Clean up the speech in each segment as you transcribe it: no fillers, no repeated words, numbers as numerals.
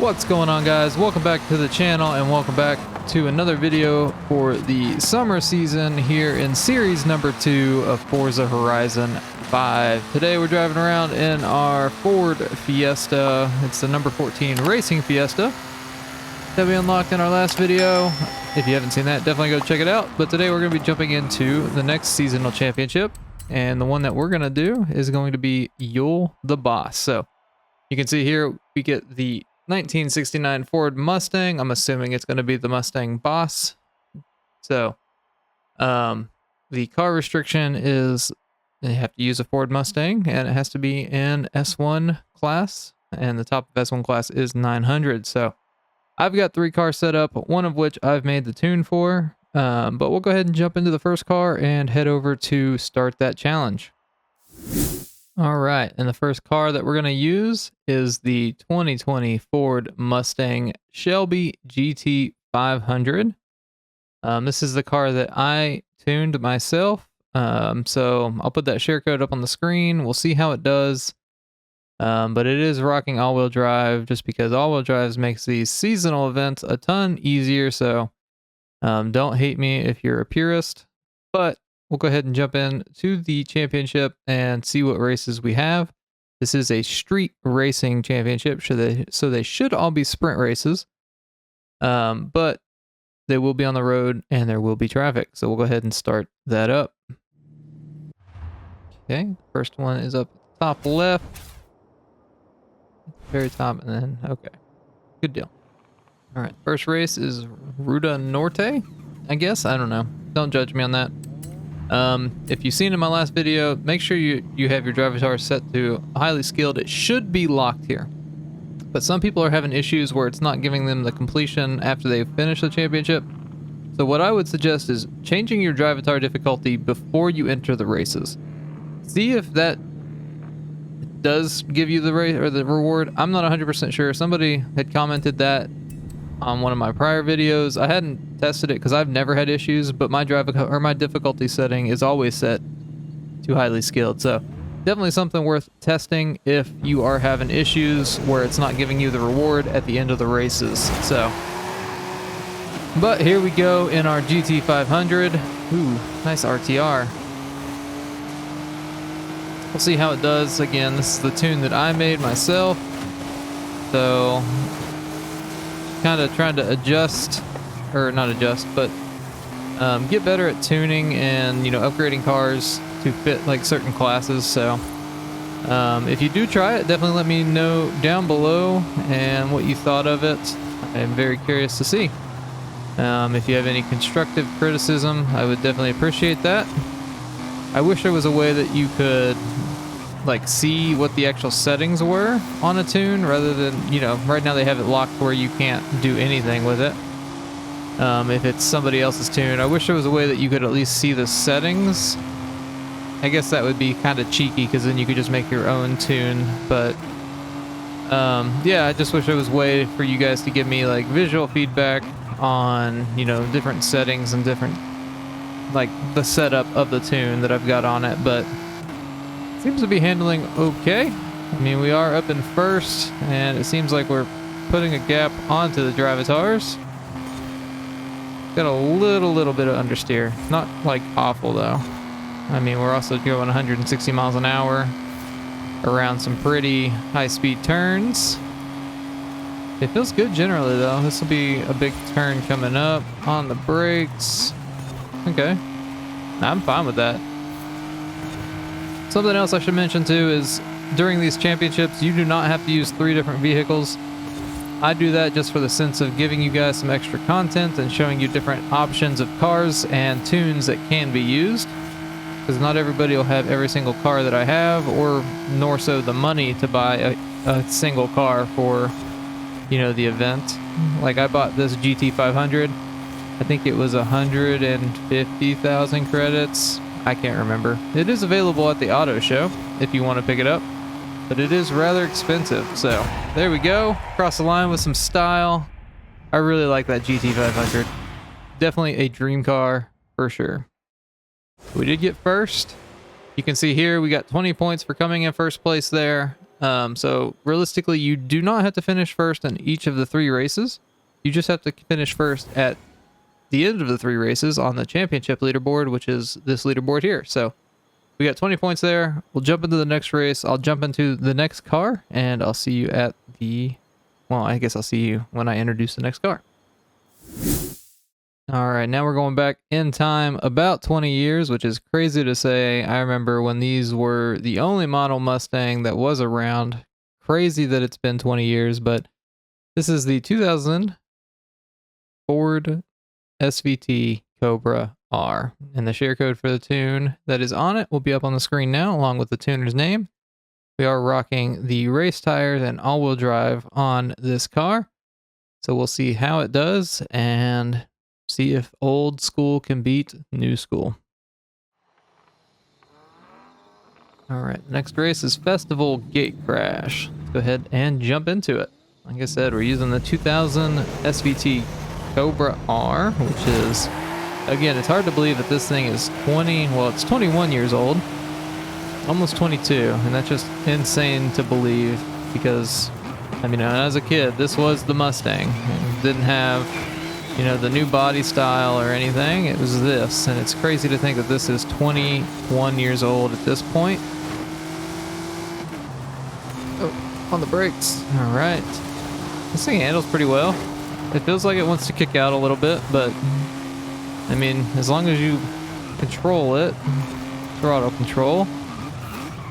What's going on, guys? Welcome back to the channel and welcome back to another video for the summer season here in series number 2 of Forza Horizon 5. Today we're driving around in our Ford Fiesta. It's the number 14 Racing Fiesta that we unlocked in our last video. If you haven't seen that, definitely go check it out. But today we're going to be jumping into the next seasonal championship, and the one that we're going to do is going to be Yule the Boss. So you can see here we get the 1969 Ford Mustang. I'm assuming it's going to be the Mustang Boss. So the car restriction is they have to use a Ford Mustang, and it has to be in S1 class, and the top of S1 class is 900. So I've got 3 cars set up, one of which I've made the tune for, but we'll go ahead and jump into the first car and head over to start that challenge. All right, and the first car that we're going to use is the 2020 Ford Mustang Shelby GT500. This is the car that I tuned myself, so I'll put that share code up on the screen. We'll see how it does, but it is rocking all-wheel drive just because all-wheel drive makes these seasonal events a ton easier, so don't hate me if you're a purist, but we'll go ahead and jump in to the championship and see what races we have. This is a street racing championship, so they should all be sprint races, but they will be on the road and there will be traffic. So we'll go ahead and start that up. Okay, first one is up top left, very top, and then okay, good deal. All right, first race is Ruta Norte, I guess. I don't know. Don't judge me on that. If you've seen in my last video, make sure you have your driver tower set to highly skilled. It should be locked here, but some people are having issues where it's not giving them the completion after they finish the championship. So what I would suggest is changing your driver tower difficulty before you enter the races. See if that does give you the race or the reward. I'm not 100% sure. Somebody had commented that on one of my prior videos. I hadn't tested it because I've never had issues, but my my difficulty setting is always set to highly skilled. So definitely something worth testing if you are having issues where it's not giving you the reward at the end of the races. So, but here we go in our GT500. Ooh, nice RTR. We'll see how it does. Again, this is the tune that I made myself, so kind of trying to adjust, or not adjust, but get better at tuning and, you know, upgrading cars to fit like certain classes. So if you do try it, definitely let me know down below and what you thought of it. I'm very curious to see. If you have any constructive criticism, I would definitely appreciate that. I wish there was a way that you could like see what the actual settings were on a tune, rather than, you know, right now they have it locked where you can't do anything with it. If it's somebody else's tune, I wish there was a way that you could at least see the settings. I guess that would be kind of cheeky because then you could just make your own tune, but yeah, I just wish there was a way for you guys to give me like visual feedback on, you know, different settings and different, like the setup of the tune that I've got on it. But seems to be handling okay. I mean, we are up in first, and it seems like we're putting a gap onto the drivatars. Got a little bit of understeer. Not like awful though. I mean, we're also going 160 miles an hour around some pretty high-speed turns. It feels good generally though. This will be a big turn coming up on the brakes. Okay, I'm fine with that. Something else I should mention too is during these championships, you do not have to use 3 different vehicles. I do that just for the sense of giving you guys some extra content and showing you different options of cars and tunes that can be used. Because not everybody will have every single car that I have, or nor so the money to buy a single car for, you know, the event. Like I bought this GT500. I think it was 150,000 credits. I can't remember. It is available at the auto show if you want to pick it up, but it is rather expensive. So there we go. Cross the line with some style. I really like that GT500. Definitely a dream car for sure. We did get first. You can see here we got 20 points for coming in first place there. So realistically, you do not have to finish first in each of the 3 races. You just have to finish first at the end of the 3 races on the championship leaderboard, which is this leaderboard here. So we got 20 points there. We'll jump into the next race. I'll jump into the next car, and I'll see you at the... Well, I guess I'll see you when I introduce the next car. All right, now we're going back in time about 20 years, which is crazy to say. I remember when these were the only model Mustang that was around. Crazy that it's been 20 years, but this is the 2000 Ford SVT Cobra R. And the share code for the tune that is on it will be up on the screen now, along with the tuner's name. We are rocking the race tires and all-wheel drive on this car. So we'll see how it does and see if old school can beat new school. All right, next race is Festival Gate Crash. Let's go ahead and jump into it. Like I said, we're using the 2000 SVT Cobra R, which is, again, it's hard to believe that this thing is 21 years old. Almost 22, and that's just insane to believe because, I mean, as a kid, this was the Mustang. It didn't have, you know, the new body style or anything. It was this, and it's crazy to think that this is 21 years old at this point. Oh, on the brakes. All right. This thing handles pretty well. It feels like it wants to kick out a little bit, but, I mean, as long as you control it, throttle control,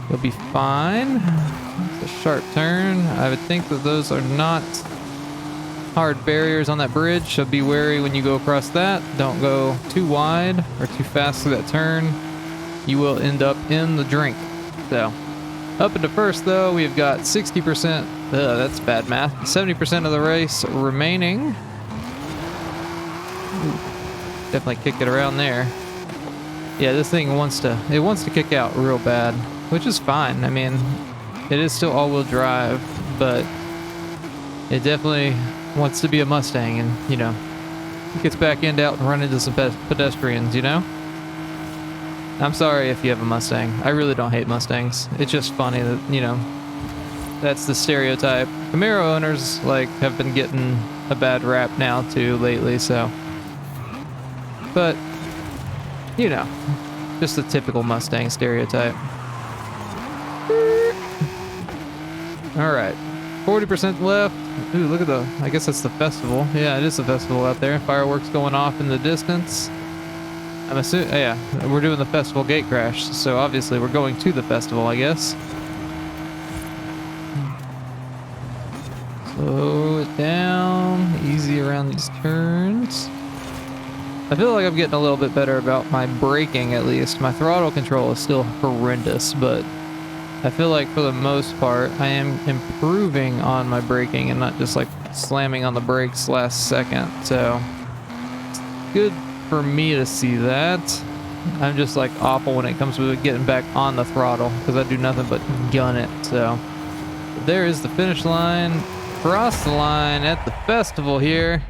you'll be fine. It's a sharp turn. I would think that those are not hard barriers on that bridge, so be wary when you go across that. Don't go too wide or too fast through that turn. You will end up in the drink. So, up into first though, we've got 60%. That's bad math. 70% of the race remaining. Ooh, definitely kicked it around there. Yeah, this thing wants to kick out real bad, which is fine. I mean, it is still all-wheel drive, but it definitely wants to be a Mustang, and, you know, it gets back end out and run into some pedestrians, you know? I'm sorry if you have a Mustang. I really don't hate Mustangs. It's just funny that, you know, that's the stereotype. Camaro owners, like, have been getting a bad rap now, too, lately, so. But, you know, just the typical Mustang stereotype. All right, 40% left. Ooh, look at I guess that's the festival. Yeah, it is the festival out there. Fireworks going off in the distance. I'm assuming, yeah, we're doing the Festival Gate Crash, so obviously we're going to the festival, I guess. Slow it down, easy around these turns. I feel like I'm getting a little bit better about my braking, at least. My throttle control is still horrendous, but I feel like for the most part, I am improving on my braking and not just like slamming on the brakes last second. So it's good for me to see that. I'm just like awful when it comes to getting back on the throttle because I do nothing but gun it. So there is the finish line. Cross the line at the festival here.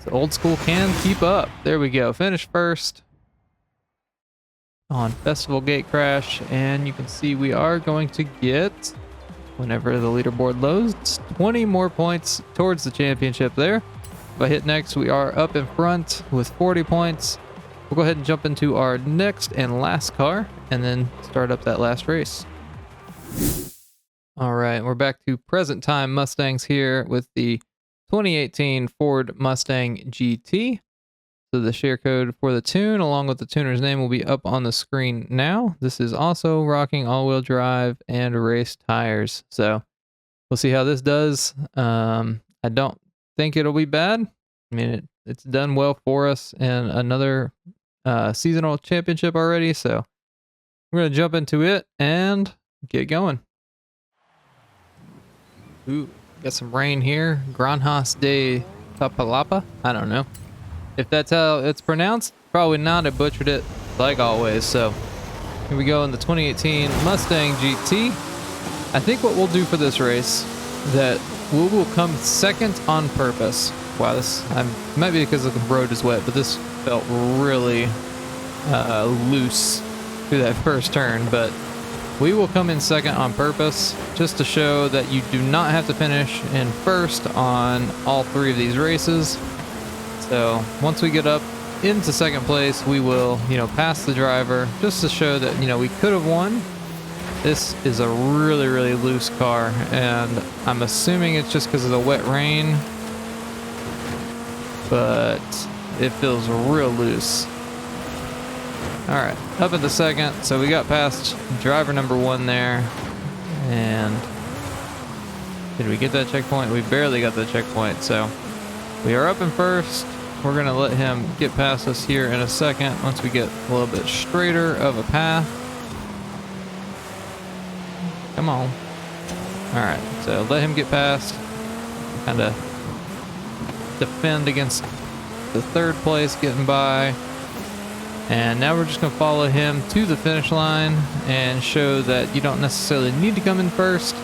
So old school can keep up. There we go. Finish first on Festival Gate Crash, and you can see we are going to get, whenever the leaderboard loads, 20 more points towards the championship there. If I hit next, we are up in front with 40 points. We'll go ahead and jump into our next and last car and then start up that last race. All right, we're back to present time Mustangs here with the 2018 Ford Mustang GT. So the share code for the tune, along with the tuner's name, will be up on the screen now. This is also rocking all-wheel drive and race tires. So we'll see how this does. I don't think it'll be bad. I mean, it's done well for us in another seasonal championship already. So we're going to jump into it and get going. Ooh, got some rain here. Granjas de Tapalapa. I don't know if that's how it's pronounced. Probably not. I butchered it like always. So here we go in the 2018 Mustang GT. I think what we'll do for this race, that we will come second on purpose. Wow, this might be because the road is wet, but this felt really loose through that first turn. But We will come in second on purpose, just to show that you do not have to finish in first on all 3 of these races. So once we get up into second place, we will, pass the driver, just to show that, we could have won. This is a really, really loose car, and I'm assuming it's just because of the wet rain, but it feels real loose. All right, up at the second, so we got past driver number 1 there, and did we get that checkpoint? We barely got the checkpoint, so we are up in first. We're gonna let him get past us here in a second once we get a little bit straighter of a path. Come on. All right, so let him get past, kind of defend against the 3rd place getting by. And now we're just going to follow him to the finish line and show that you don't necessarily need to come in first.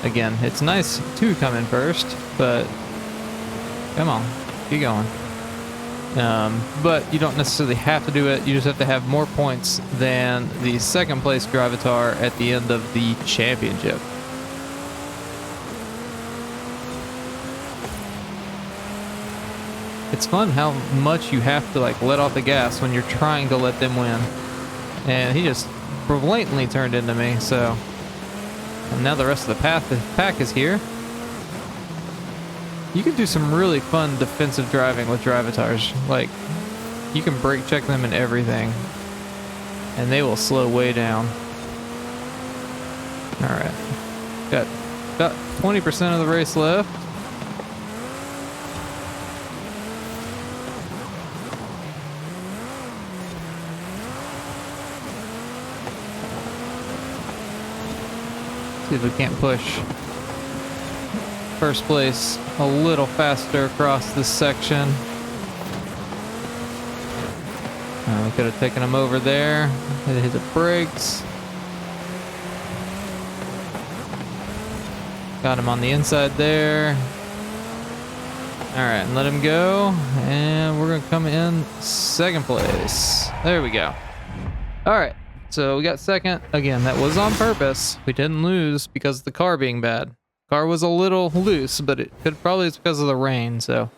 Again, it's nice to come in first, but come on, keep going. But you don't necessarily have to do it. You just have to have more points than the 2nd place Gravatar at the end of the championship. It's fun how much you have to let off the gas when you're trying to let them win. And he just blatantly turned into me, so. And now the rest of the pack is here. You can do some really fun defensive driving with Gravatars. You can brake check them and everything, and they will slow way down. All right, got about 20% of the race left. See if we can't push first place a little faster across this section. We could have taken him over there. Hit the brakes. Got him on the inside there. All right, and let him go. And we're gonna come in 2nd place. There we go. All right. So we got 2nd. Again, that was on purpose. We didn't lose because of the car being bad. Car was a little loose, but it could probably is because of the rain. So,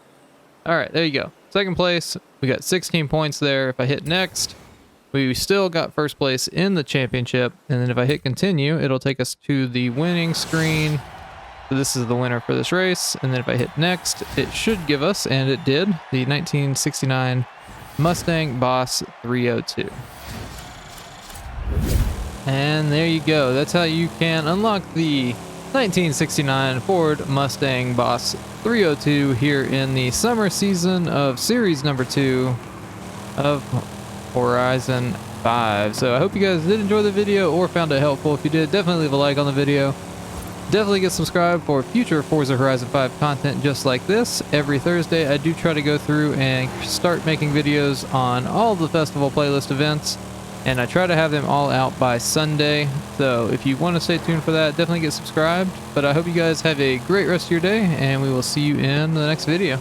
all right, there you go. 2nd place. We got 16 points there. If I hit next, we still got 1st place in the championship. And then if I hit continue, it'll take us to the winning screen. So this is the winner for this race. And then if I hit next, it should give us, and it did, the 1969 Mustang Boss 302. And there you go. That's how you can unlock the 1969 Ford Mustang Boss 302 here in the summer season of series number 2 of Horizon 5. So I hope you guys did enjoy the video or found it helpful. If you did, definitely leave a like on the video. Definitely get subscribed for future Forza Horizon 5 content just like this. Every Thursday I do try to go through and start making videos on all the festival playlist events. And I try to have them all out by Sunday. So if you want to stay tuned for that, definitely get subscribed. But I hope you guys have a great rest of your day, and we will see you in the next video.